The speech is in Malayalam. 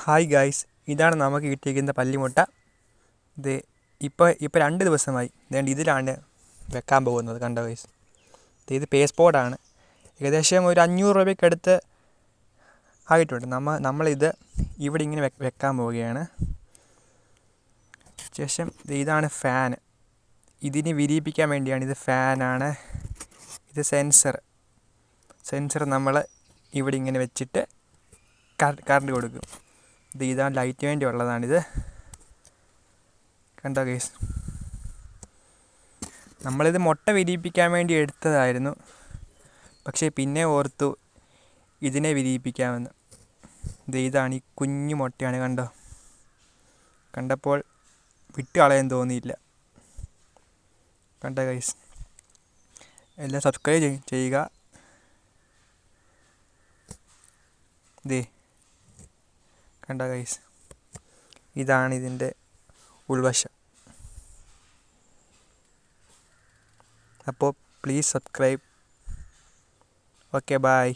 ഹായ് ഗായ്സ്, ഇതാണ് നമുക്ക് കിട്ടിയിരിക്കുന്ന പല്ലിമുട്ട. ഇത് ഇപ്പോൾ 2 ദിവസമായി. ഇതിലാണ് വെക്കാൻ പോകുന്നത്. കണ്ടോ ഗൈസ്, ഇത് പേസ്പോർട്ടാണ്. ഏകദേശം ഒരു 500 രൂപയ്ക്കടുത്ത് ആയിട്ടുണ്ട്. നമ്മളിത് ഇവിടെ ഇങ്ങനെ വെക്കാൻ പോവുകയാണ്. ശേഷം ഇതാണ് ഫാൻ. ഇതിന് വിരിയിപ്പിക്കാൻ വേണ്ടിയാണ്. ഇത് ഫാനാണ്. ഇത് സെൻസർ നമ്മൾ ഇവിടെ ഇങ്ങനെ വെച്ചിട്ട് കറണ്ട് കൊടുക്കും. ഇതാണ് ലൈറ്റ് വേണ്ടി ഉള്ളതാണിത്. കണ്ടോ ഗൈസ്, നമ്മളിത് മുട്ട വിരിയിപ്പിക്കാൻ വേണ്ടി എടുത്തതായിരുന്നു. പക്ഷേ പിന്നെ ഓർത്തു ഇതിനെ വിരിയിപ്പിക്കാമെന്ന്. ഇതാണ് ഈ കുഞ്ഞു മുട്ടയാണ്. കണ്ടപ്പോൾ വിട്ട് കളയാൻ തോന്നിയില്ല. കണ്ടോ ഗൈസ്, എല്ലാം സബ്സ്ക്രൈബ് ചെയ്യുക. കണ്ടോ ഗൈസ്, ഇതാണ് ഇതിൻ്റെ ഉൾവശം. അപ്പോൾ പ്ലീസ് സബ്സ്ക്രൈബ്. Okay, by.